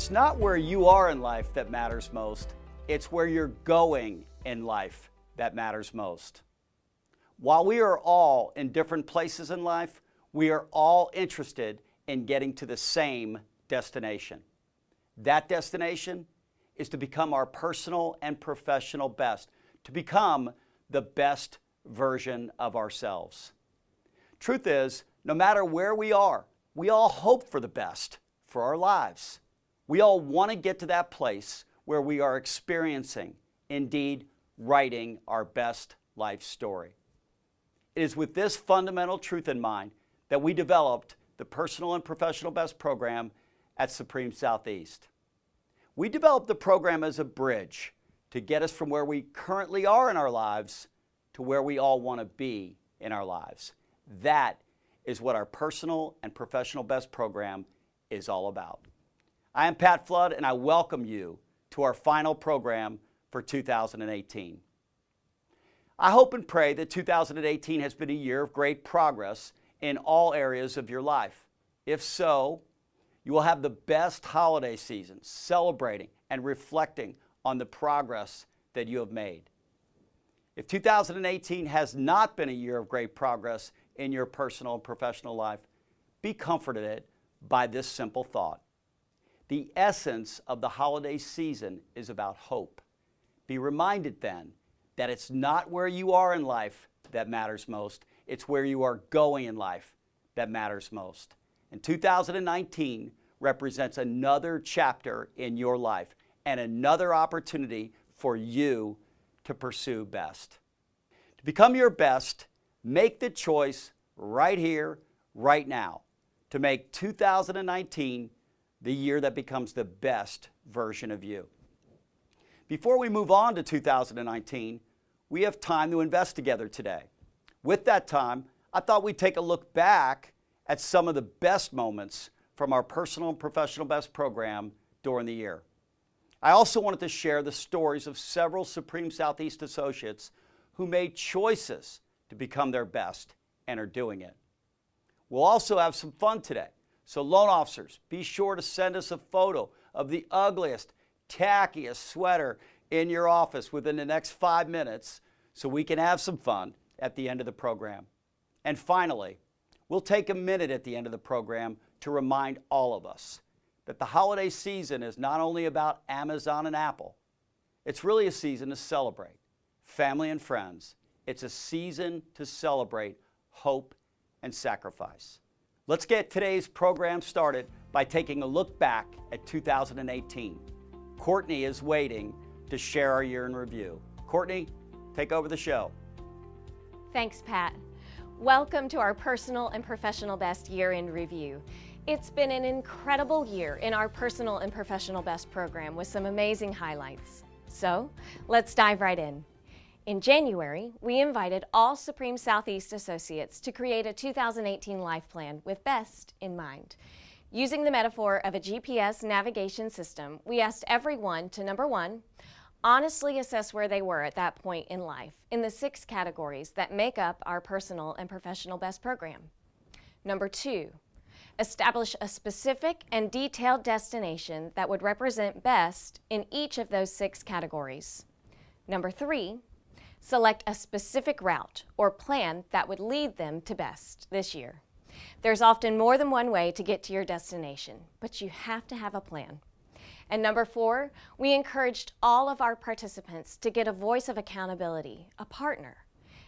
It's not where you are in life that matters most. It's where you're going in life that matters most. While we are all in different places in life, we are all interested in getting to the same destination. That destination is to become our personal and professional best, to become the best version of ourselves. Truth is, no matter where we are, we all hope for the best for our lives. We all want to get to that place where we are experiencing, indeed, writing our best life story. It is with this fundamental truth in mind that we developed the Personal and Professional Best program at Supreme Southeast. We developed the program as a bridge to get us from where we currently are in our lives to where we all want to be in our lives. That is what our Personal and Professional Best program is all about. I am Pat Flood, and I welcome you to our final program for 2018. I hope and pray that 2018 has been a year of great progress in all areas of your life. If so, you will have the best holiday season celebrating and reflecting on the progress that you have made. If 2018 has not been a year of great progress in your personal and professional life, be comforted by this simple thought. The essence of the holiday season is about hope. Be reminded then that it's not where you are in life that matters most, it's where you are going in life that matters most. And 2019 represents another chapter in your life and another opportunity for you to pursue best. To become your best, make the choice right here, right now, to make 2019 the year that becomes the best version of you. Before we move on to 2019, we have time to invest together today. With that time, I thought we'd take a look back at some of the best moments from our Personal and Professional Best program during the year. I also wanted to share the stories of several Supreme Southeast associates who made choices to become their best and are doing it. We'll also have some fun today. So loan officers, be sure to send us a photo of the ugliest, tackiest sweater in your office within the next 5 minutes so we can have some fun at the end of the program. And finally, we'll take a minute at the end of the program to remind all of us that the holiday season is not only about Amazon and Apple, it's really a season to celebrate family and friends. It's a season to celebrate hope and sacrifice. Let's get today's program started by taking a look back at 2018. Courtney is waiting to share our year in review. Courtney, take over the show. Thanks, Pat. Welcome to our Personal and Professional Best Year in Review. It's been an incredible year in our Personal and Professional Best program with some amazing highlights. So, let's dive right in. In January, we invited all Supreme Southeast associates to create a 2018 life plan with best in mind. Using the metaphor of a GPS navigation system, we asked everyone to, number one, honestly assess where they were at that point in life in the 6 categories that make up our Personal and Professional Best program. Number two, establish a specific and detailed destination that would represent best in each of those 6 categories. Number three, select a specific route or plan that would lead them to best this year. There's often more than one way to get to your destination, but you have to have a plan. And number four, we encouraged all of our participants to get a voice of accountability, a partner,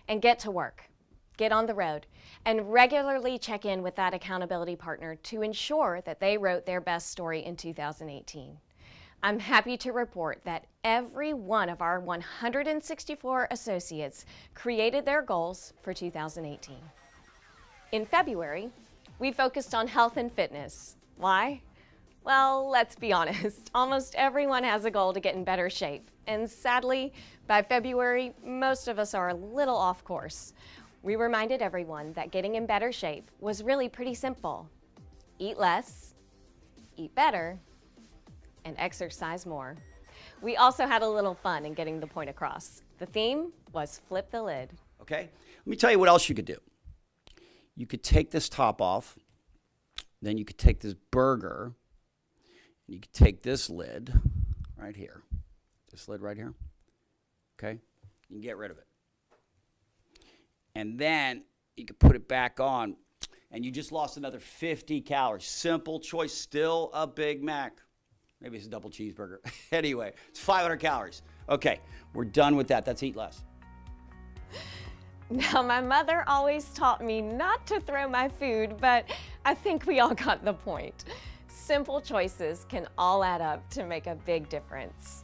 and get to work, get on the road, and regularly check in with that accountability partner to ensure that they wrote their best story in 2018. I'm happy to report that every one of our 164 associates created their goals for 2018. In February, we focused on health and fitness. Why? Well, let's be honest, almost everyone has a goal to get in better shape. And sadly, by February, most of us are a little off course. We reminded everyone that getting in better shape was really pretty simple. Eat less, eat better, and exercise more. We also had a little fun in getting the point across. The theme was flip the lid. Okay, let me tell you what else you could do. You could take this top off, then you could take this burger, You can take this lid right here, okay? You can get rid of it. And then you can put it back on, and you just lost another 50 calories. Simple choice, still a Big Mac. Maybe it's a double cheeseburger. Anyway, it's 500 calories. Okay, we're done with that. That's eat less. Now, my mother always taught me not to throw my food, but I think we all got the point. Simple choices can all add up to make a big difference.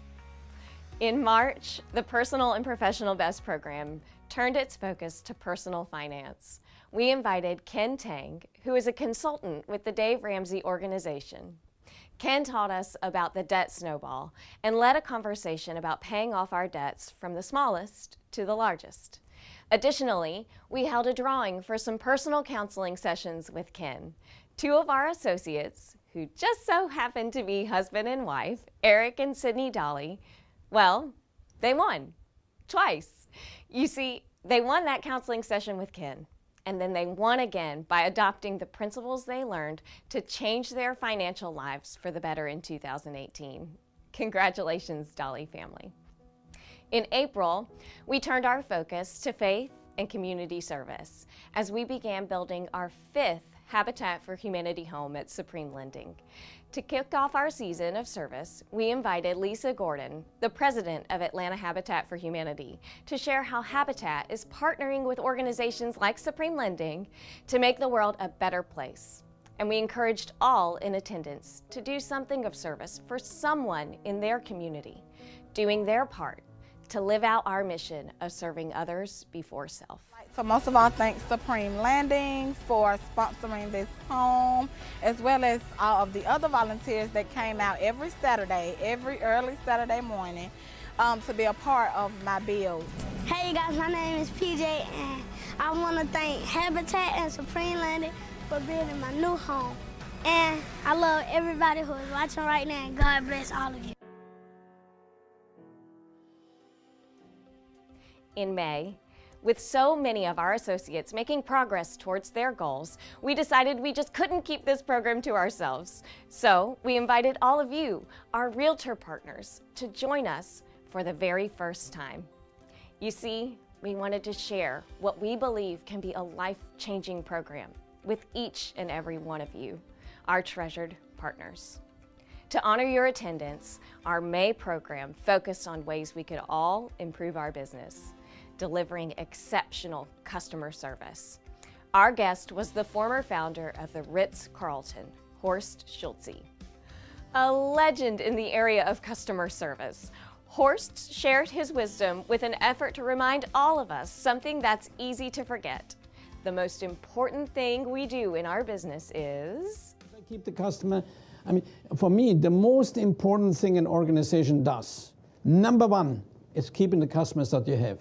In March, the Personal and Professional Best program turned its focus to personal finance. We invited Ken Tang, who is a consultant with the Dave Ramsey organization. Ken taught us about the debt snowball and led a conversation about paying off our debts from the smallest to the largest. Additionally, we held a drawing for some personal counseling sessions with Ken. Two of our associates, who just so happened to be husband and wife, Eric and Sydney Dolly, well, they won twice. You see, they won that counseling session with Ken, and then they won again by adopting the principles they learned to change their financial lives for the better in 2018. Congratulations, Dolly family. In April, we turned our focus to faith and community service as we began building our 5th Habitat for Humanity home at Supreme Lending. To kick off our season of service, we invited Lisa Gordon, the president of Atlanta Habitat for Humanity, to share how Habitat is partnering with organizations like Supreme Lending to make the world a better place. And we encouraged all in attendance to do something of service for someone in their community, doing their part to live out our mission of serving others before self. So most of all, thanks Supreme Landing for sponsoring this home, as well as all of the other volunteers that came out every early Saturday morning to be a part of my build. Hey you guys, my name is PJ, and I want to thank Habitat and Supreme Landing for building my new home. And I love everybody who is watching right now, and God bless all of you. In May, with so many of our associates making progress towards their goals, we decided we just couldn't keep this program to ourselves. So we invited all of you, our realtor partners, to join us for the very first time. You see, we wanted to share what we believe can be a life-changing program with each and every one of you, our treasured partners. To honor your attendance, our May program focused on ways we could all improve our business, delivering exceptional customer service. Our guest was the former founder of the Ritz-Carlton, Horst Schulze. A legend in the area of customer service, Horst shared his wisdom with an effort to remind all of us something that's easy to forget. The most important thing we do in our business is keep the customer. I mean, for me, the most important thing an organization does, number one, is keeping the customers that you have.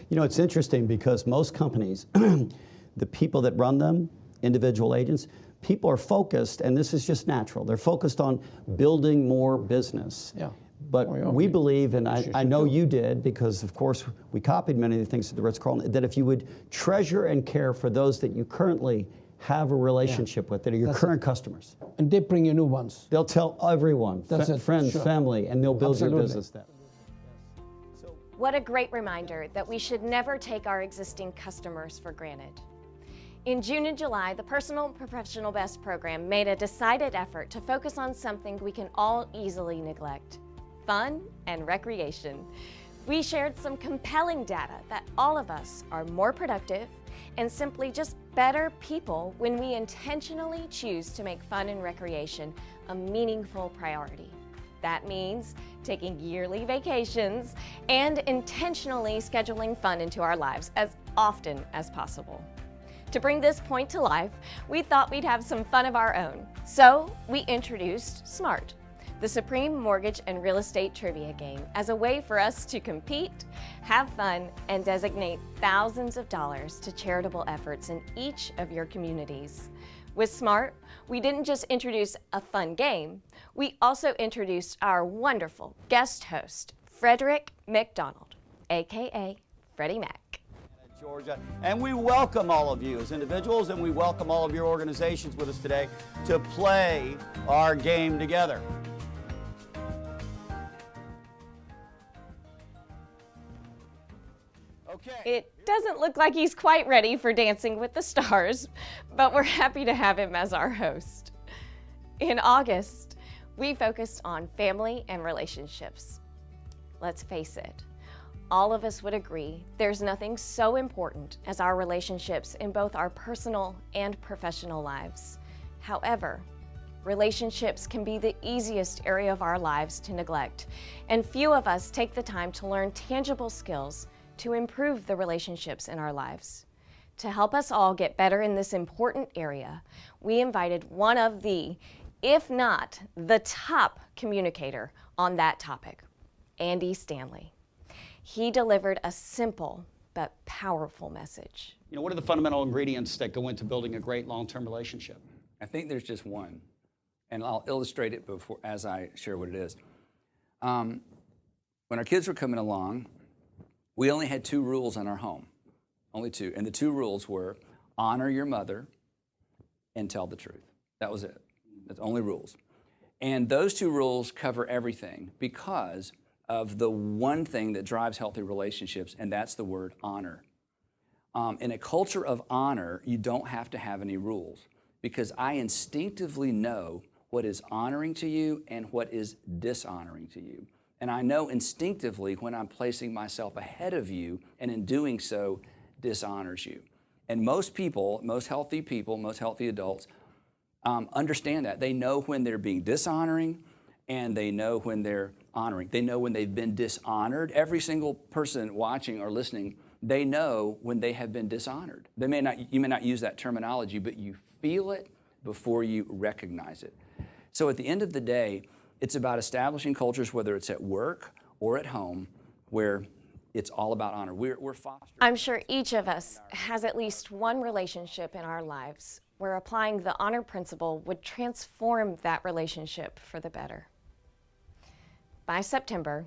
You know, it's interesting because most companies, the people that run them, individual agents, people are focused, and this is just natural, they're focused on building more business. Yeah. But we believe, and I know you did, because of course we copied many of the things at the Ritz-Carlton, that if you would treasure and care for those that you currently have a relationship with, that are your current customers. And they bring you new ones. They'll tell everyone, friends, family, and they'll build your business that way. What a great reminder that we should never take our existing customers for granted. In June and July, the Personal and Professional Best program made a decided effort to focus on something we can all easily neglect: fun and recreation. We shared some compelling data that all of us are more productive and simply just better people when we intentionally choose to make fun and recreation a meaningful priority. That means taking yearly vacations and intentionally scheduling fun into our lives as often as possible. To bring this point to life, we thought we'd have some fun of our own. So we introduced S.M.A.R.T, the Supreme Mortgage and Real Estate Trivia Game, as a way for us to compete, have fun, and designate thousands of dollars to charitable efforts in each of your communities. With S.M.A.R.T, we didn't just introduce a fun game, we also introduced our wonderful guest host, Frederick McDonald, aka Freddie Mac. Georgia. And we welcome all of you as individuals, and we welcome all of your organizations with us today to play our game together. Okay. It doesn't look like he's quite ready for Dancing with the Stars, but we're happy to have him as our host. In August, we focused on family and relationships. Let's face it, all of us would agree there's nothing so important as our relationships in both our personal and professional lives. However, relationships can be the easiest area of our lives to neglect, and few of us take the time to learn tangible skills to improve the relationships in our lives. To help us all get better in this important area, we invited one of the, if not the top communicator on that topic, Andy Stanley. He delivered a simple but powerful message. You know, what are the fundamental ingredients that go into building a great long-term relationship? I think there's just one, and I'll illustrate it before as I share what it is. When our kids were coming along, we only had 2 rules in our home, only 2. And the 2 rules were honor your mother and tell the truth. That was it. That's the only rules. And those 2 rules cover everything because of the one thing that drives healthy relationships, and that's the word honor. In a culture of honor, you don't have to have any rules because I instinctively know what is honoring to you and what is dishonoring to you. And I know instinctively when I'm placing myself ahead of you, and in doing so, dishonors you. And most people, most healthy adults, understand that. They know when they're being dishonoring, and they know when they're honoring. They know when they've been dishonored. Every single person watching or listening, they know when they have been dishonored. You may not use that terminology, but you feel it before you recognize it. So at the end of the day, it's about establishing cultures, whether it's at work or at home, where it's all about honor. We're fostering. I'm sure each of us has at least one relationship in our lives where applying the honor principle would transform that relationship for the better. By September,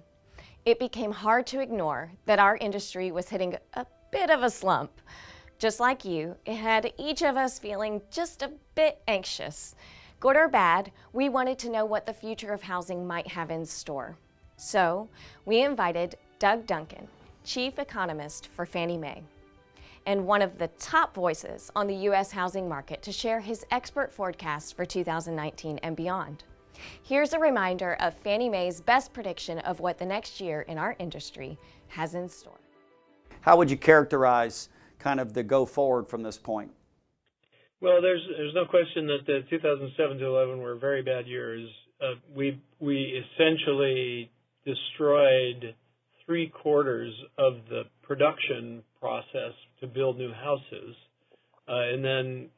it became hard to ignore that our industry was hitting a bit of a slump. Just like you, it had each of us feeling just a bit anxious. Good or bad, we wanted to know what the future of housing might have in store. So we invited Doug Duncan, Chief Economist for Fannie Mae, and one of the top voices on the U.S. housing market to share his expert forecast for 2019 and beyond. Here's a reminder of Fannie Mae's best prediction of what the next year in our industry has in store. How would you characterize kind of the go forward from this point? Well, there's no question that the 2007 to 11 were very bad years. We essentially destroyed 3/4 of the production process to build new houses, and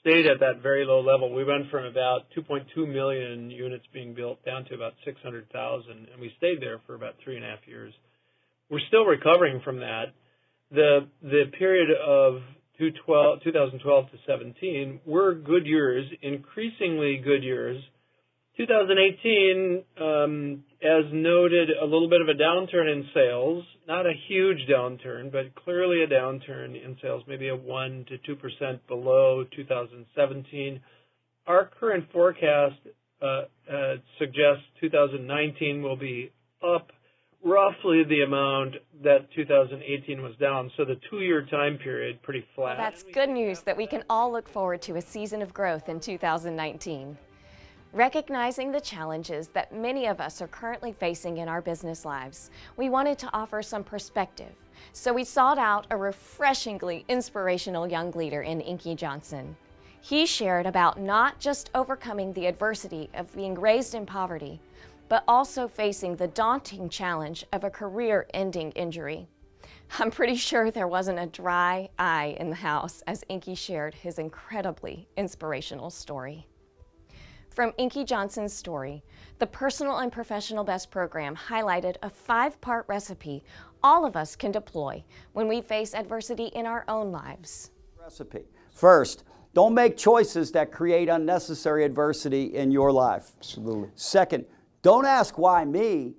stayed at that very low level. We went from about 2.2 million units being built down to about 600,000, and we stayed there for about 3.5 years. We're still recovering from that. The period of 2012 to 17 were good years, increasingly good years. 2018, as noted, a little bit of a downturn in sales, not a huge downturn, but clearly a downturn in sales, maybe a 1% to 2% below 2017. Our current forecast suggests 2019 will be up roughly the amount that 2018 was down. So the 2-year time period, pretty flat. Well, that's good news that we can all look forward to a season of growth in 2019. Recognizing the challenges that many of us are currently facing in our business lives, we wanted to offer some perspective. So we sought out a refreshingly inspirational young leader in Inky Johnson. He shared about not just overcoming the adversity of being raised in poverty, but also facing the daunting challenge of a career-ending injury. I'm pretty sure there wasn't a dry eye in the house as Inky shared his incredibly inspirational story. From Inky Johnson's story, the Personal and Professional Best program highlighted a 5-part recipe all of us can deploy when we face adversity in our own lives. Recipe. First, don't make choices that create unnecessary adversity in your life. Absolutely. Second, don't ask why me.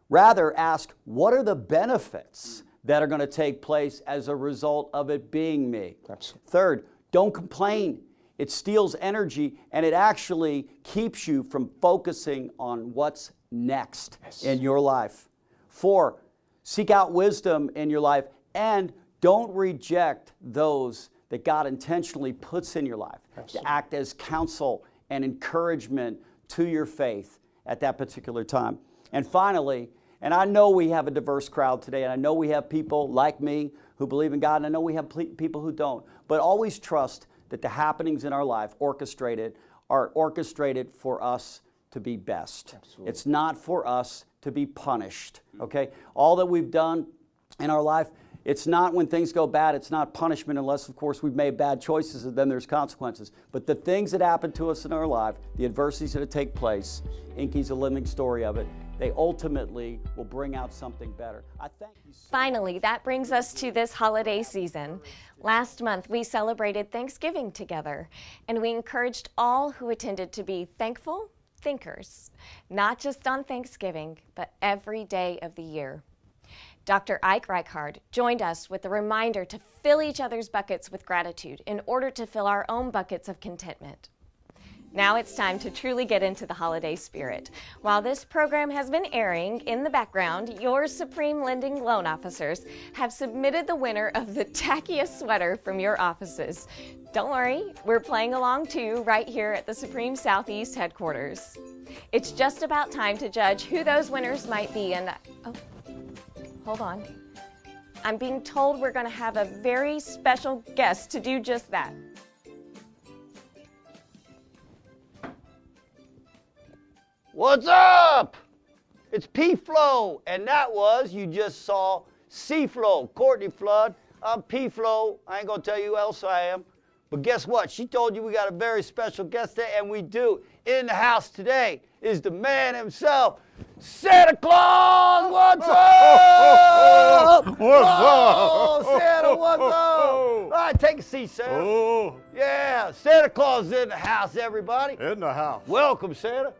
Rather ask what are the benefits that are going to take place as a result of it being me. Absolutely. Third, don't complain. It steals energy and it actually keeps you from focusing on what's next in your life. 4, seek out wisdom in your life and don't reject those that God intentionally puts in your life to act as counsel and encouragement to your faith at that particular time. And finally, and I know we have a diverse crowd today, and I know we have people like me who believe in God, and I know we have people who don't, but always trust that the happenings in our life are orchestrated for us to be best. Absolutely. It's not for us to be punished, okay? All that we've done in our life, it's not when things go bad, it's not punishment unless, of course, we've made bad choices and then there's consequences. But the things that happen to us in our life, the adversities that take place, Inky's a living story of it, they ultimately will bring out something better. I thank you so Finally, that brings us to this holiday season. Last month, we celebrated Thanksgiving together, and we encouraged all who attended to be thankful thinkers, not just on Thanksgiving, but every day of the year. Dr. Ike Reichard joined us with a reminder to fill each other's buckets with gratitude in order to fill our own buckets of contentment. Now it's time to truly get into the holiday spirit. While this program has been airing, in the background, your Supreme Lending loan officers have submitted the winner of the tackiest sweater from your offices. Don't worry, we're playing along too right here at the Supreme Southeast headquarters. It's just about time to judge who those winners might be, and hold on. I'm being told we're going to have a very special guest to do just that. What's up? It's P-Flow, and that was, you just saw C-Flow, Courtney Flood. I'm P-Flow. I ain't gonna tell you who else I am. But guess what? She told you we got a very special guest today, and we do. In the house today is the man himself, Santa Claus. What's up? What's Oh, Santa, what's up? All right, take a seat, Santa. Oh, Yeah, Santa Claus is in the house, everybody. in the house. Welcome, Santa.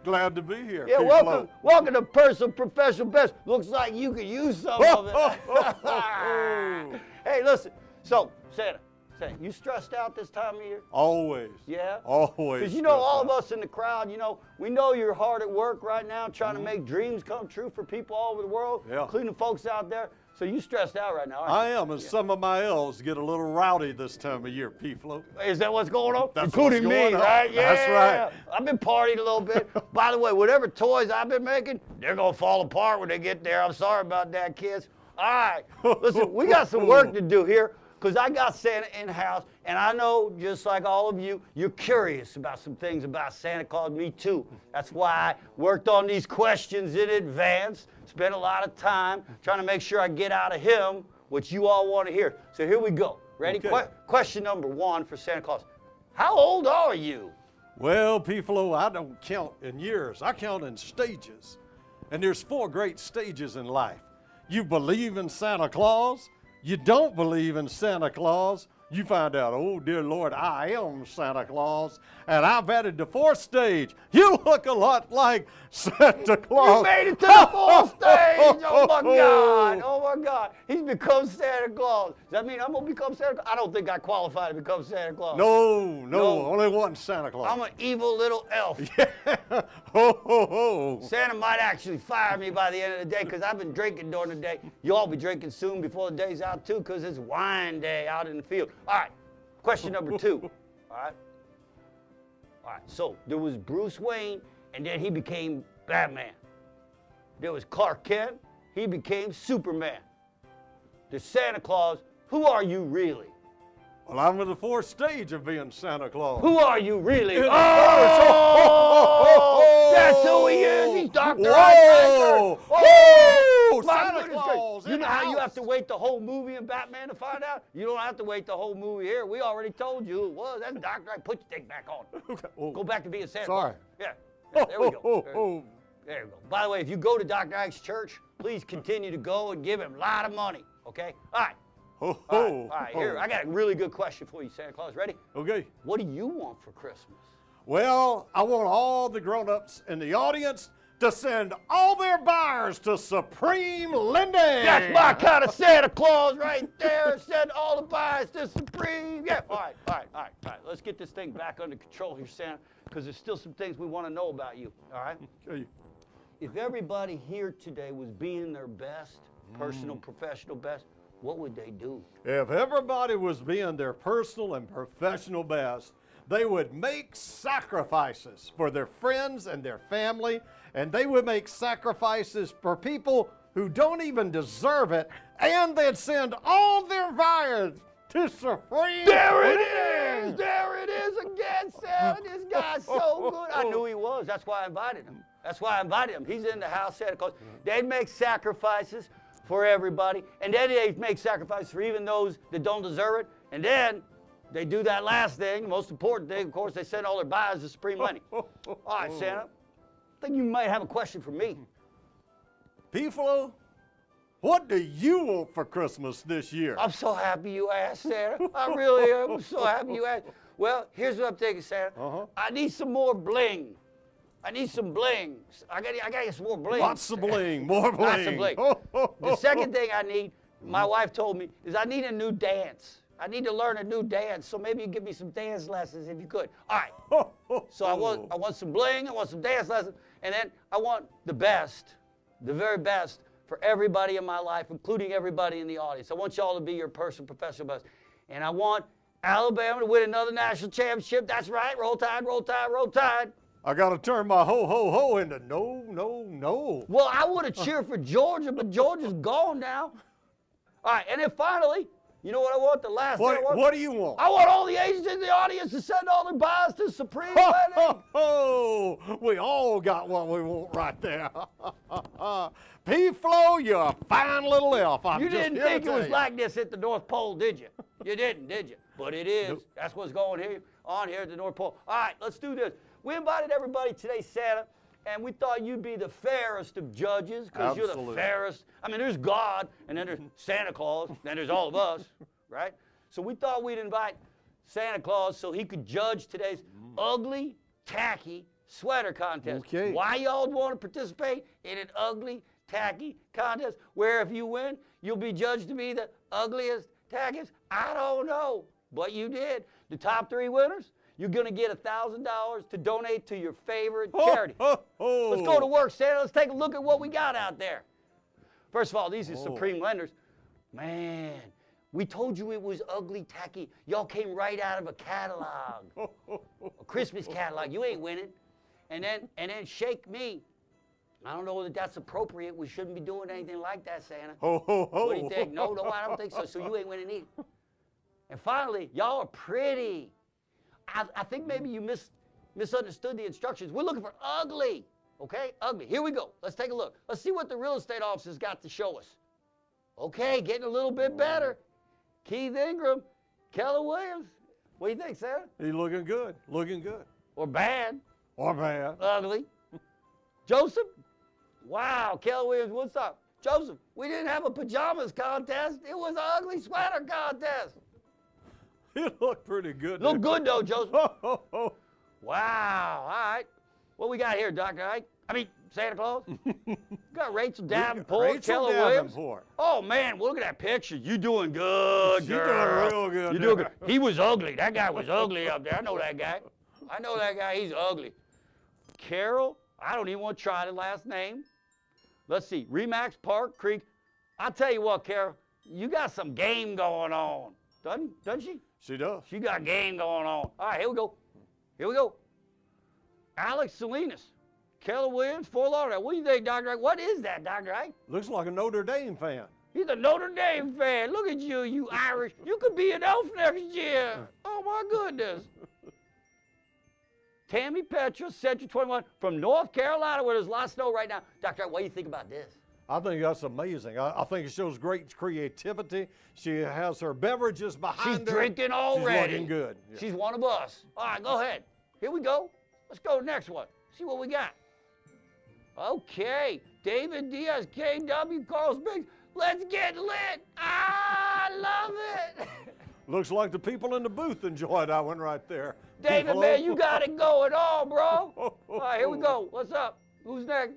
Glad to be here. Yeah, P-Flow. welcome to Personal Professional Best. Looks like you could use some of it. Hey, listen. So, Santa, you stressed out this time of year? Always. Yeah? Always. Because you know, all of stressed us in the crowd, you know, we know you're hard at work right now trying to make dreams come true for people all over the world, Yeah. including folks out there. So you stressed out right now, aren't I am, and some of my elves get a little rowdy this time of year, P-Flow. you? Is that what's going on? That's Including what's me, going on. right? Yeah. That's right. I've been partying a little bit. By the way, whatever toys I've been making, they're going to fall apart when they get there. I'm sorry about that, kids. All right. Listen, we got some work to do here because I got Santa in the house, and I know, just like all of you, you're curious about some things about Santa Claus. Me too. That's why I worked on these questions in advance, spent a lot of time trying to make sure I get out of him what you all want to hear. So here we go. Ready? Okay. Question number 1 for Santa Claus. How old are you? Well, P-Flow, I don't count in years. I count in stages. And there's 4 great stages in life. You believe in Santa Claus. You don't believe in Santa Claus. You find out, oh, dear Lord, I am Santa Claus, and I've added the 4th stage. You look a lot like Santa Claus. You made it to the 4th stage. Oh, my God. Oh, my God. He's become Santa Claus. Does that mean I'm going to become Santa Claus? I don't think I qualify to become Santa Claus. No, only one Santa Claus. I'm an evil little elf. Ho, ho, ho. Santa might actually fire me by the end of the day because I've been drinking during the day. You'll all be drinking soon before the day's out, too, because it's wine day out in the field. All right, question number 2. All right. So there was Bruce Wayne, and then he became Batman. There was Clark Kent. He became Superman. The Santa Claus, who are you really? Well, I'm in the 4th stage of being Santa Claus. Who are you really? Oh! That's who he is. He's Dr. Whoa! Oh, my Santa goodness Claus gracious. You in know the how you house. have to wait the whole movie in Batman to find out? You don't have to wait the whole movie here. We already told you who it was. That's Dr. Ike. Put your thing back on. Oh, Go back to being Santa sorry. Claus. Yeah, there we go. Oh, There you go. By the way, if you go to Dr. Ike's church, please continue to go and give him a lot of money, okay? All right. ho, All right, here. I got a really good question for you, Santa Claus. Ready? Okay. What do you want for Christmas? Well, I want all the grown-ups in the audience to send all their buyers to Supreme Lending. That's my kind of Santa Claus right there. Send all the buyers to Supreme. Yeah. All right. Let's get this thing back under control here, Santa, because there's still some things we want to know about you. All right. Okay. If everybody here today was being their best, personal, professional best, what would they do? If everybody was being their personal and professional best, they would make sacrifices for their friends and their family, and they would make sacrifices for people who don't even deserve it, and they'd send all their buyers to Supreme. There it is! There it is again, Santa. This guy's so good. I knew he was. That's why I invited him. He's in the house, Santa Claus. They'd make sacrifices for everybody, and then they'd make sacrifices for even those that don't deserve it, and then they do that last thing, the most important thing, of course, they send all their buyers to Supreme Lending. All right, Santa, I think you might have a question for me. P-Flow, what do you want for Christmas this year? I'm so happy you asked, Santa. I really am. I'm so happy you asked. Well, here's what I'm thinking, Santa. I need some more bling. I need some bling. I gotta get some more bling. Lots of bling, more bling. Lots of bling. The second thing I need, my wife told me, is I need a new dance. I need to learn a new dance, so maybe you give me some dance lessons if you could. All right. So I want some bling, I want some dance lessons, and then I want the best, the very best for everybody in my life, including everybody in the audience. I want y'all to be your personal, professional best. And I want Alabama to win another national championship. That's right. Roll Tide, roll Tide, roll Tide. I got to turn my ho, ho, ho into no, no, no. Well, I would have cheered for Georgia, but Georgia's gone now. All right, and then finally, you know what I want? The last thing I want? What do you want? I want all the agents in the audience to send all their buyers to Supreme Lending. Oh, we all got what we want right there. P-Flow, you're a fine little elf. You didn't think it was like this at the North Pole, did you? You didn't, did you? But it is. Nope. That's what's going on here at the North Pole. All right, let's do this. We invited everybody today, Santa, and we thought you'd be the fairest of judges because you're the fairest. I mean, there's God, and then there's Santa Claus, and then there's all of us, right? So we thought we'd invite Santa Claus so he could judge today's ugly, tacky sweater contest. Okay. Why y'all want to participate in an ugly, tacky contest where if you win, you'll be judged to be the ugliest, tackiest? I don't know, but you did. The top 3 winners, you're going to get $1,000 to donate to your favorite charity. Let's go to work, Santa. Let's take a look at what we got out there. First of all, these are Supreme Lenders. Man, we told you it was ugly, tacky. Y'all came right out of a catalog, a Christmas catalog. You ain't winning. And then Shake Me. I don't know whether that's appropriate. We shouldn't be doing anything like that, Santa. What do you think? No, I don't think so. So you ain't winning either. And finally, y'all are pretty. I think maybe you misunderstood the instructions. We're looking for ugly, okay? Ugly. Here we go. Let's take a look. Let's see what the real estate officer's got to show us. Okay, getting a little bit better. Keith Ingram, Keller Williams. What do you think, Sarah? He's looking good, looking good. Or bad. Or bad. Ugly. Joseph? Wow, Keller Williams, what's up? Joseph, we didn't have a pajamas contest. It was an ugly sweater contest. You look pretty good. Look good, though, Joseph. Wow. All right. What we got here, Dr. Ike? I mean, Santa Claus? We got Rachel Davenport, Keller Williams. Oh, man, look at that picture. You doing good, girl. You're doing real good. You doing good. He was ugly. That guy was ugly up there. I know that guy. He's ugly. Carol, I don't even want to try the last name. Let's see. Remax Park Creek. I'll tell you what, Carol. You got some game going on. Doesn't she? She does. She got game going on. All right, here we go. Alex Salinas, Keller Williams, Fort Lauderdale. What do you think, Dr. Ike? What is that, Dr. Ike? Looks like a Notre Dame fan. He's a Notre Dame fan. Look at you, you Irish. You could be an elf next year. Oh, my goodness. Tammy Petra, Central 21, from North Carolina, where there's a lot of snow right now. Dr. Ike, what do you think about this? I think that's amazing. I think it shows great creativity. She has her beverages behind her. She's drinking already. She's looking good. Yeah. She's one of us. All right, go ahead. Here we go. Let's go to the next one. See what we got. Okay. David Diaz, KW, Carl Spinks. Let's get lit. I love it. Looks like the people in the booth enjoyed that one right there. David, man, you got it going on, bro. All right, here we go. What's up? Who's next?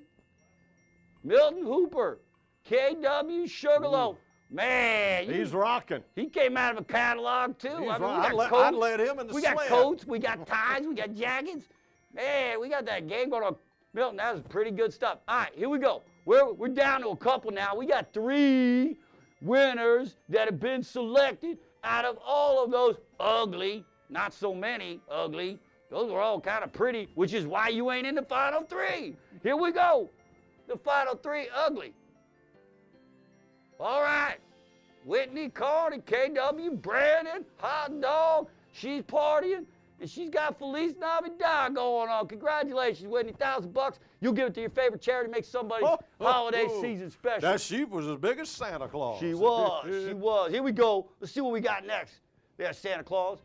Milton Hooper, KW Sugarloaf. Man, He's rocking. he came out of a catalog too. He's I mean, right. we got I'd coats, let him in the we got sled. coats, we got ties, we got jackets. Man, we got that game going on. Milton, that was pretty good stuff. All right, here we go. We're down to a couple now. We got 3 winners that have been selected out of all of those ugly, not so many ugly. Those were all kind of pretty, which is why you ain't in the final 3. Here we go. The final 3 ugly. All right. Whitney, Carney, KW, Brandon, Hot Dog. She's partying, and she's got Feliz Navidad going on. Congratulations, Whitney. $1,000. You'll give it to your favorite charity, make somebody's holiday season special. That sheep was as big as Santa Claus. She was. She was. Here we go. Let's see what we got next. There's Santa Claus.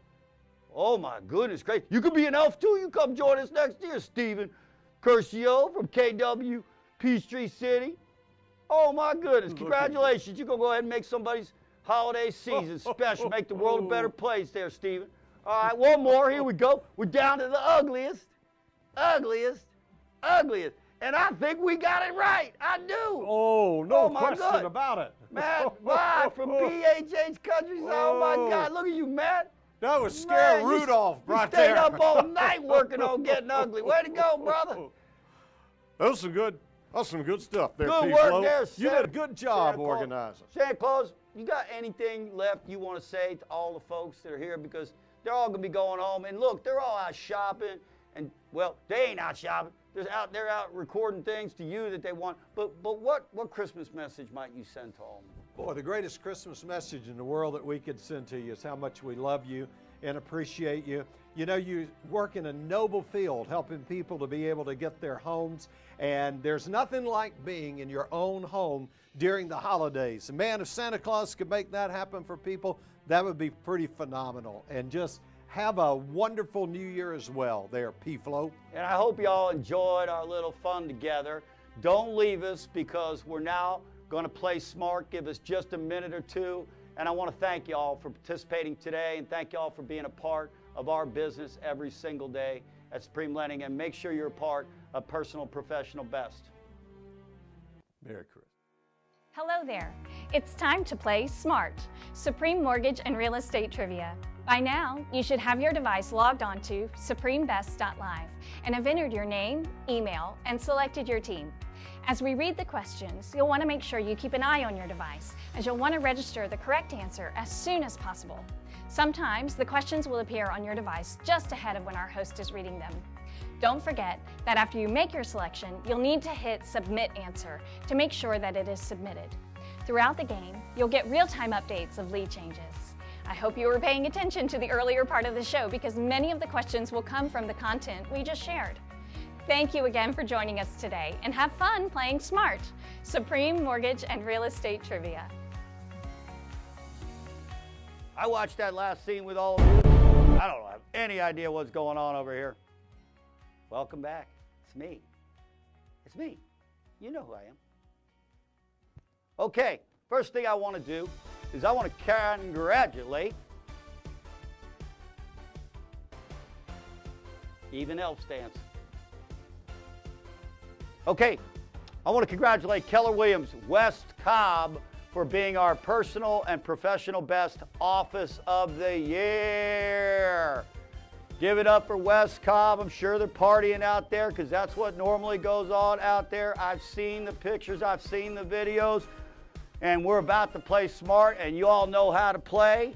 Oh, my goodness gracious. You could be an elf, too. You come join us next year, Stephen Curcio from KW Peachtree City. Oh, my goodness. Congratulations. You're going to go ahead and make somebody's holiday season special. Make the world a better place there, Stephen. All right, one more. Here we go. We're down to the ugliest. And I think we got it right. I do. Oh, no question about it. Matt Rod from BHH Countryside. Oh, my God. Look at you, Matt. That was Scare Rudolph right there. You there. stayed up all night working on getting ugly. Way to go, brother. That was some good stuff there, Good P-Flo. work there, You Santa- did a good job Santa Claus. organizing. Santa Claus, you got anything left you want to say to all the folks that are here? Because they're all going to be going home. And look, they're all out shopping. And, well, they ain't out shopping. They're out recording things to you that they want. But what Christmas message might you send to all of them? Boy, the greatest Christmas message in the world that we could send to you is how much we love you and appreciate you. You know, you work in a noble field helping people to be able to get their homes, and there's nothing like being in your own home during the holidays. And man, if Santa Claus could make that happen for people, that would be pretty phenomenal. And just have a wonderful New Year as well there, P-Flo. And I hope you all enjoyed our little fun together. Don't leave us, because we're now going to play smart. Give us just a minute or two. And I want to thank you all for participating today, and thank you all for being a part of our business every single day at Supreme Lending. And make sure you're a part of Personal Professional Best. Merry Christmas. Hello there. It's time to play SMART, Supreme Mortgage and Real Estate Trivia. By now, you should have your device logged on to supremebest.live and have entered your name, email, and selected your team. As we read the questions, you'll want to make sure you keep an eye on your device, as you'll want to register the correct answer as soon as possible. Sometimes the questions will appear on your device just ahead of when our host is reading them. Don't forget that after you make your selection, you'll need to hit Submit Answer to make sure that it is submitted. Throughout the game, you'll get real-time updates of lead changes. I hope you were paying attention to the earlier part of the show, because many of the questions will come from the content we just shared. Thank you again for joining us today, and have fun playing SMART, Supreme Mortgage and Real Estate Trivia. I watched that last scene with all of you. I don't have any idea what's going on over here. Welcome back. It's me. It's me. You know who I am. Okay, first thing I want to do is I want to congratulate Even Elf Dance. Okay, I want to congratulate Keller Williams, West Cobb, for being our Personal and Professional Best Office of the Year. Give it up for West Cobb. I'm sure they're partying out there, because that's what normally goes on out there. I've seen the pictures, I've seen the videos, and we're about to play smart, and you all know how to play.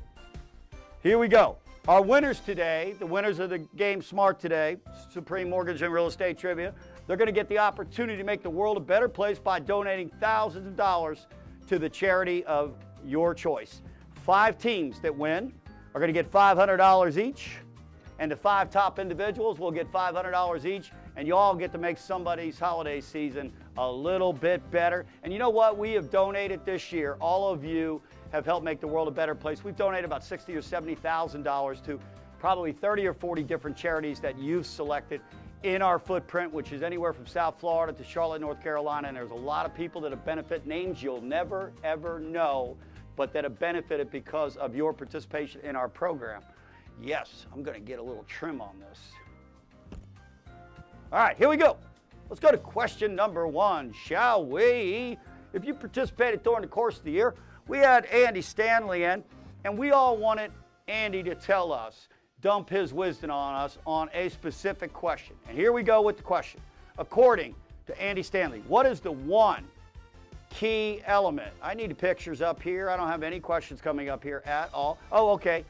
Here we go. Our winners today, the winners of the game Smart today, Supreme Mortgage and Real Estate Trivia, they're going to get the opportunity to make the world a better place by donating thousands of dollars to the charity of your choice. 5 teams that win are going to get $500 each, and the 5 top individuals will get $500 each, and you all get to make somebody's holiday season a little bit better. And you know what? We have donated this year. All of you have helped make the world a better place. We've donated about $60,000 or $70,000 to probably 30 or 40 different charities that you've selected in our footprint, which is anywhere from South Florida to Charlotte, North Carolina. And there's a lot of people that have benefited, names you'll never, ever know, but that have benefited because of your participation in our program. Yes, I'm going to get a little trim on this. All right, here we go. Let's go to question number 1, shall we? If you participated during the course of the year, we had Andy Stanley in, and we all wanted Andy to tell us, dump his wisdom on us on a specific question. And here we go with the question. According to Andy Stanley, what is the one key element? I need the pictures up here. I don't have any questions coming up here at all. Oh, okay.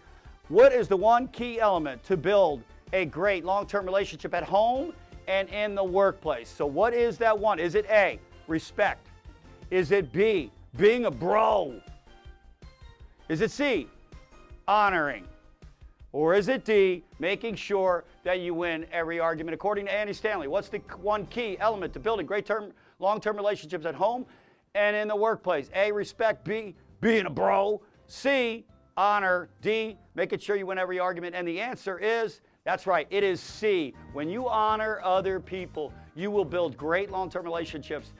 What is the one key element to build a great long-term relationship at home and in the workplace? So what is that one? Is it A, respect? Is it B, being a bro? Is it C, honoring? Or is it D, making sure that you win every argument? According to Andy Stanley, what's the one key element to building great long-term relationships at home and in the workplace? A, respect. B, being a bro. C, honor. D, making sure you win every argument. And the answer is, that's right, it is C. When you honor other people, you will build great long-term relationships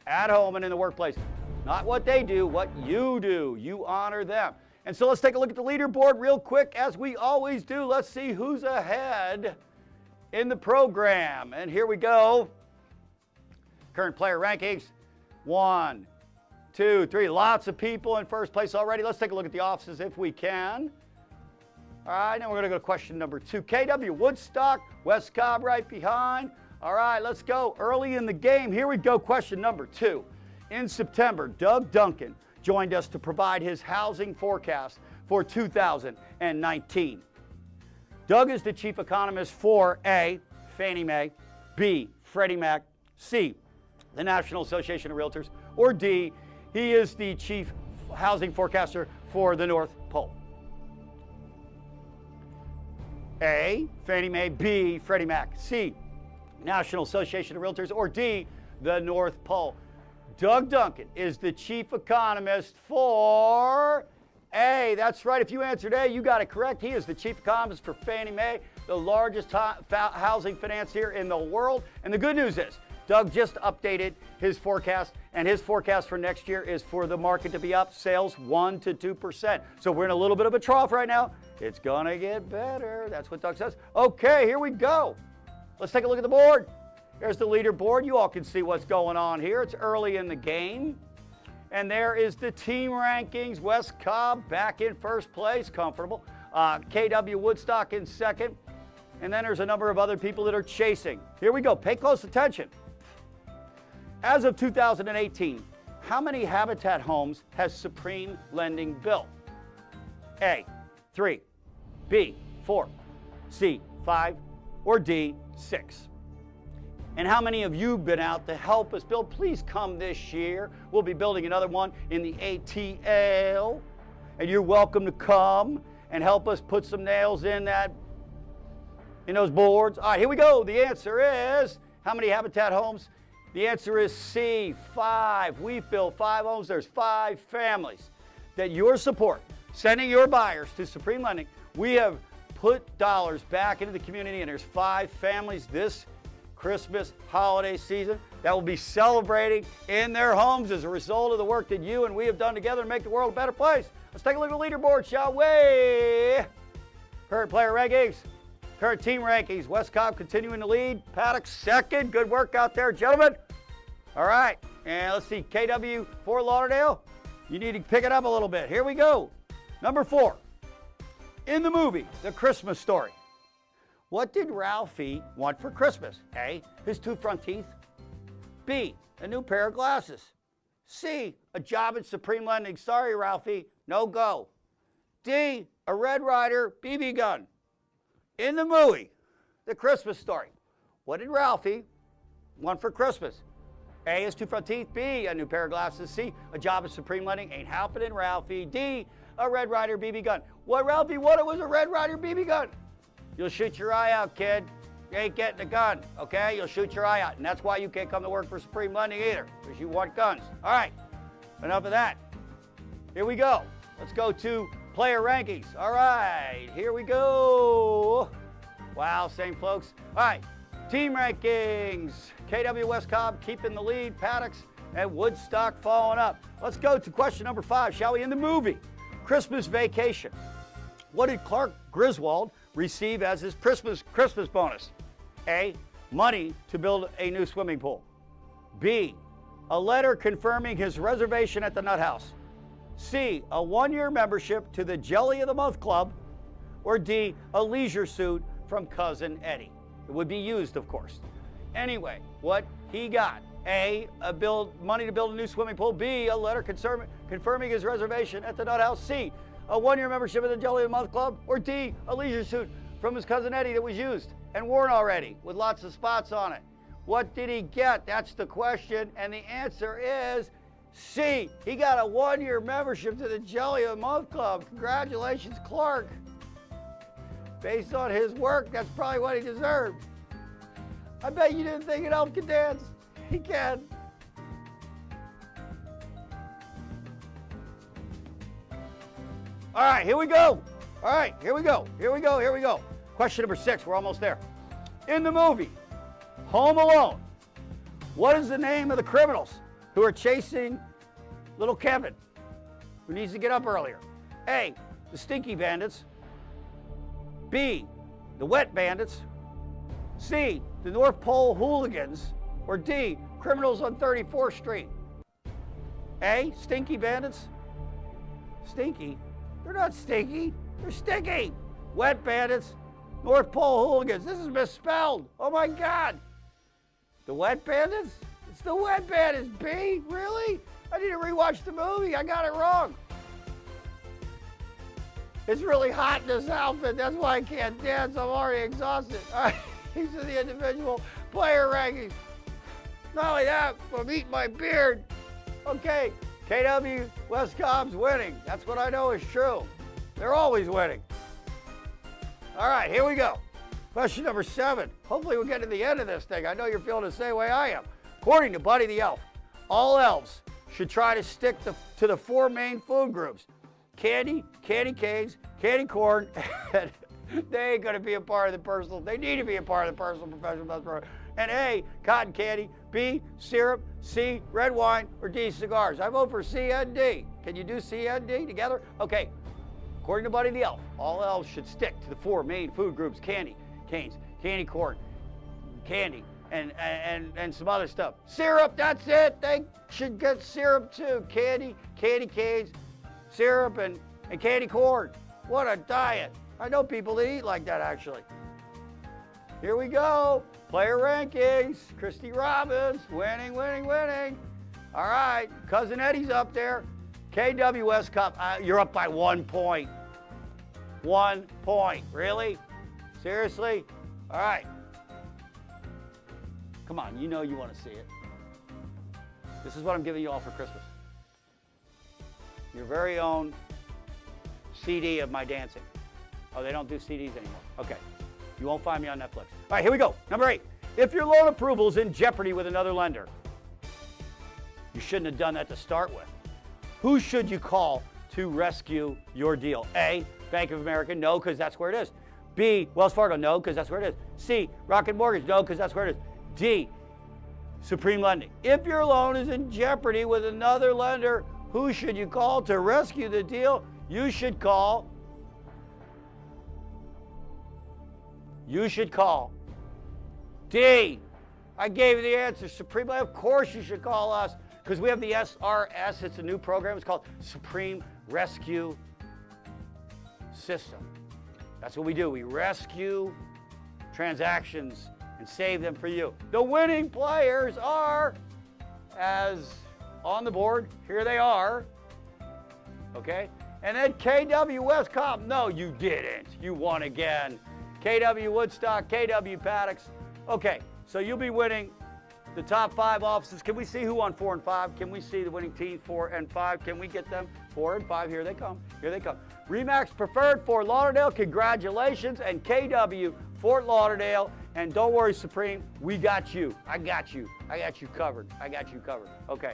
at home and in the workplace. Not what they do, what you do. You honor them. And so let's take a look at the leaderboard real quick, as we always do. Let's see who's ahead in the program. And here we go. Current player rankings. 1, 2, 3. Lots of people in first place already. Let's take a look at the offices if we can. All right, now we're going to go to question number 2. KW Woodstock, West Cobb right behind. All right, let's go early in the game. Here we go, question number 2. In September, Doug Duncan joined us to provide his housing forecast for 2019. Doug is the chief economist for A, Fannie Mae, B, Freddie Mac, C, the National Association of Realtors, or D, he is the chief housing forecaster for the North Pole. A, Fannie Mae, B, Freddie Mac, C, National Association of Realtors, or D, the North Pole. Doug Duncan is the chief economist for A. That's right. If you answered A, you got it correct. He is the chief economist for Fannie Mae, the largest housing financier in the world. And the good news is, Doug just updated his forecast, and his forecast for next year is for the market to be up sales 1% to 2%. So we're in a little bit of a trough right now. It's going to get better. That's what Doug says. Okay, here we go. Let's take a look at the board. There's the leaderboard. You all can see what's going on here. It's early in the game. And there is the team rankings. West Cobb back in first place, comfortable. KW Woodstock in second. And then there's a number of other people that are chasing. Here we go. Pay close attention. As of 2018, how many Habitat homes has Supreme Lending built? A, 3, B, 4, C, 5, or D, 6? And how many of you have been out to help us build? Please come this year. We'll be building another one in the ATL. And you're welcome to come and help us put some nails in those boards. All right, here we go. The answer is, how many Habitat homes? The answer is C, 5. We've built 5 homes. There's 5 families that your support, sending your buyers to Supreme Lending, we have put dollars back into the community, and there's 5 families this Christmas holiday season that will be celebrating in their homes as a result of the work that you and we have done together to make the world a better place. Let's take a look at the leaderboard, shall we? Current player rankings, current team rankings. West Cobb continuing to lead. Paddock second. Good work out there, gentlemen. All right, and let's see, KW Fort Lauderdale. You need to pick it up a little bit. Here we go. Number 4. In the movie, The Christmas Story, what did Ralphie want for Christmas? A, his 2 front teeth. B, a new pair of glasses. C, a job at Supreme Lending. Sorry, Ralphie, no go. D, a Red Ryder BB gun. In the movie, The Christmas Story, what did Ralphie want for Christmas? A, his 2 front teeth. B, a new pair of glasses. C, a job at Supreme Lending. Ain't happening, Ralphie. D, a Red Ryder BB gun. What Ralphie wanted was a Red Ryder BB gun. You'll shoot your eye out, kid. You ain't getting a gun, okay? You'll shoot your eye out. And that's why you can't come to work for Supreme Lending either, because you want guns. All right, enough of that. Here we go. Let's go to player rankings. All right, here we go. Wow, same folks. All right, team rankings. KW West Cobb keeping the lead. Paddocks and Woodstock following up. Let's go to question number 5, shall we? In the movie, Christmas Vacation, what did Clark Griswold receive as his Christmas bonus? A, money to build a new swimming pool. B, a letter confirming his reservation at the Nut House. C, a 1-year membership to the Jelly of the Month Club. Or D, a leisure suit from Cousin Eddie. It would be used, of course. Anyway, what he got: A, money to build a new swimming pool. B, a letter confirming his reservation at the Nut House. C, a 1-year membership of the Jelly of the Month Club. Or D, a leisure suit from his Cousin Eddie that was used and worn already with lots of spots on it. What did he get? That's the question, and the answer is C. He got a 1-year membership to the Jelly of the Month Club. Congratulations, Clark. Based on his work, that's probably what he deserved. I bet you didn't think an elf could dance. He can. All right, here we go. All right, here we go. Here we go. Here we go. Question number 6. We're almost there. In the movie Home Alone, what is the name of the criminals who are chasing little Kevin, who needs to get up earlier? A, the Stinky Bandits. B, the Wet Bandits. C, the North Pole Hooligans. Or D, criminals on 34th Street. A, Stinky Bandits. Stinky? They're not stinky. They're sticky. Wet Bandits. North Pole Hooligans. This is misspelled. Oh my God. The Wet Bandits? It's the Wet Bandits. B? Really? I need to rewatch the movie. I got it wrong. It's really hot in this outfit. That's why I can't dance. I'm already exhausted. All right. These are the individual player rankings. Not only that, I'm eating my beard. Okay. KW West Cobb's winning. That's what I know is true. They're always winning. All right, here we go. Question number 7. Hopefully we'll get to the end of this thing. I know you're feeling the same way I am. According to Buddy the Elf, all elves should try to stick to the 4 main food groups: candy, candy canes, candy corn, and they ain't gonna be a part of the personal. They need to be a part of the personal professional best program. And A, cotton candy. B, syrup. C, red wine. Or D, cigars. I vote for C and D. Can you do C and D together? Okay. According to Buddy the Elf, all elves should stick to the 4 main food groups: candy, canes, candy corn, candy, and some other stuff. Syrup, that's it. They should get syrup too. Candy, candy canes, syrup, and candy corn. What a diet. I know people that eat like that, actually. Here we go. Player rankings. Christy Robbins, winning, winning, winning. All right, Cousin Eddie's up there. KW West Cup, you're up by 1 point. 1 point. Really? Seriously? All right. Come on, you know you want to see it. This is what I'm giving you all for Christmas. Your very own CD of my dancing. Oh, they don't do CDs anymore. Okay. You won't find me on Netflix. All right, here we go. Number 8. If your loan approval is in jeopardy with another lender, you shouldn't have done that to start with. Who should you call to rescue your deal? A, Bank of America, no, because that's where it is. B, Wells Fargo, no, because that's where it is. C, Rocket Mortgage, no, because that's where it is. D, Supreme Lending. If your loan is in jeopardy with another lender, who should you call to rescue the deal? You should call D. I gave you the answer. Supreme Lending. Of course you should call us, because we have the SRS. It's a new program. It's called Supreme Rescue System. That's what we do. We rescue transactions and save them for you. The winning players are, as on the board, here they are. Okay? And then KW West Cobb. No, you didn't. You won again. KW Woodstock, KW Paddocks. Okay, so you'll be winning the top 5 offices. Can we see who won 4 and 5? Can we see the winning team 4 and 5? Can we get them 4 and 5? Here they come. Here they come. Remax Preferred Fort Lauderdale, congratulations. And KW Fort Lauderdale. And don't worry, Supreme, we got you. I got you. I got you covered. I got you covered. Okay.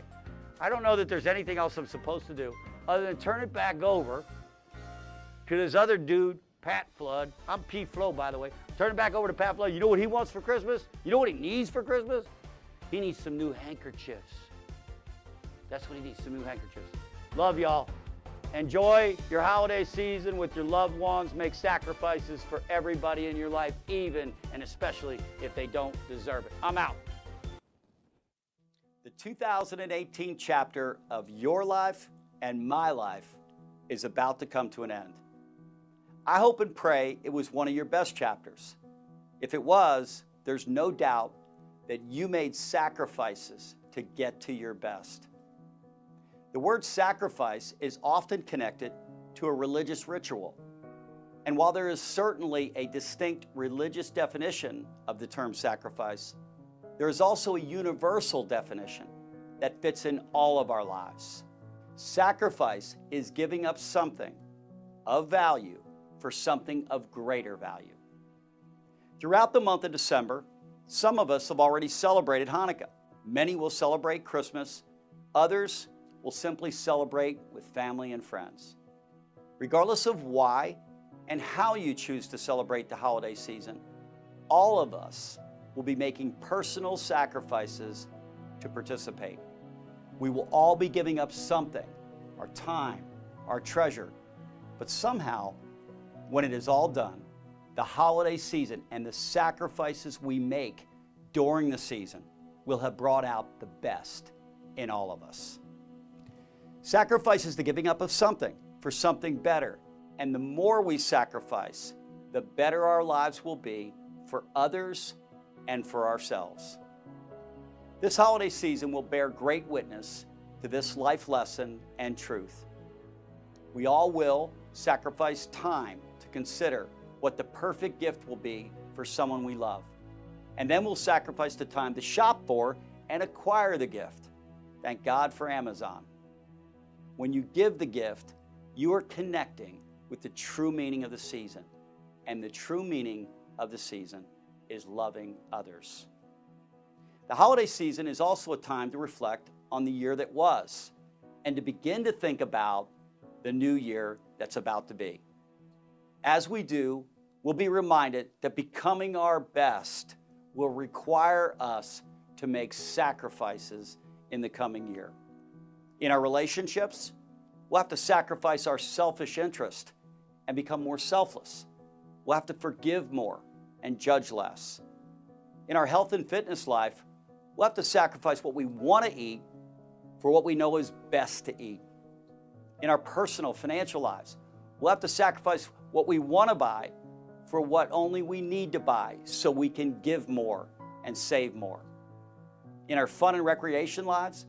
I don't know that there's anything else I'm supposed to do other than turn it back over to this other dude, Pat Flood. I'm P. Flo, by the way. Turn it back over to Pat Flood. You know what he wants for Christmas? You know what he needs for Christmas? He needs some new handkerchiefs. That's what he needs, some new handkerchiefs. Love y'all. Enjoy your holiday season with your loved ones. Make sacrifices for everybody in your life, even and especially if they don't deserve it. I'm out. The 2018 chapter of your life and my life is about to come to an end. I hope and pray it was one of your best chapters. If it was, there's no doubt that you made sacrifices to get to your best. The word sacrifice is often connected to a religious ritual. And while there is certainly a distinct religious definition of the term sacrifice, there is also a universal definition that fits in all of our lives. Sacrifice is giving up something of value for something of greater value. Throughout the month of December, some of us have already celebrated Hanukkah. Many will celebrate Christmas. Others will simply celebrate with family and friends. Regardless of why and how you choose to celebrate the holiday season, all of us will be making personal sacrifices to participate. We will all be giving up something, our time, our treasure, but somehow, when it is all done, the holiday season and the sacrifices we make during the season will have brought out the best in all of us. Sacrifice is the giving up of something for something better. And the more we sacrifice, the better our lives will be for others and for ourselves. This holiday season will bear great witness to this life lesson and truth. We all will sacrifice time to consider what the perfect gift will be for someone we love. And then we'll sacrifice the time to shop for and acquire the gift. Thank God for Amazon. When you give the gift, you are connecting with the true meaning of the season. And the true meaning of the season is loving others. The holiday season is also a time to reflect on the year that was and to begin to think about the new year that's about to be. As we do, we'll be reminded that becoming our best will require us to make sacrifices in the coming year. In our relationships, we'll have to sacrifice our selfish interest and become more selfless. We'll have to forgive more and judge less. In our health and fitness life, we'll have to sacrifice what we want to eat for what we know is best to eat. In our personal financial lives, we'll have to sacrifice what we want to buy for what only we need to buy so we can give more and save more. In our fun and recreation lives,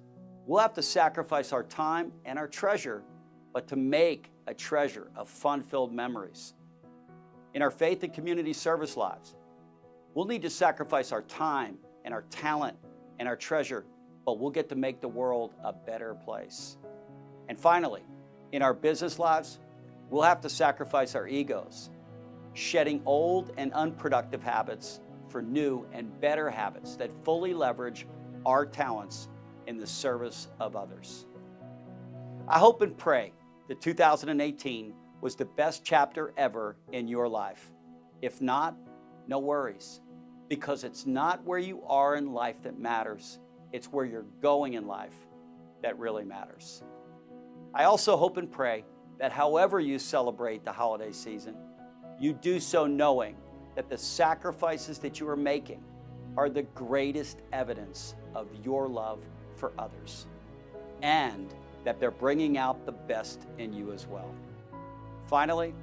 we'll have to sacrifice our time and our treasure, but to make a treasure of fun-filled memories. In our faith and community service lives, we'll need to sacrifice our time and our talent and our treasure, but we'll get to make the world a better place. And finally, in our business lives, we'll have to sacrifice our egos, shedding old and unproductive habits for new and better habits that fully leverage our talents in the service of others. I hope and pray that 2018 was the best chapter ever in your life. If not, no worries, because it's not where you are in life that matters. It's where you're going in life that really matters. I also hope and pray that however you celebrate the holiday season, you do so knowing that the sacrifices that you are making are the greatest evidence of your love for others, and that they're bringing out the best in you as well. Finally,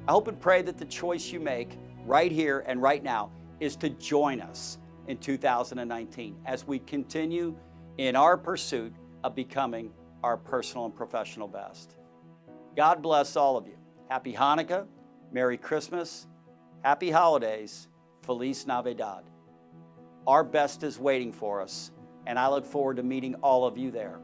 I hope and pray that the choice you make right here and right now is to join us in 2019 as we continue in our pursuit of becoming our personal and professional best. God bless all of you. Happy Hanukkah, Merry Christmas, Happy Holidays, Feliz Navidad. Our best is waiting for us, and I look forward to meeting all of you there.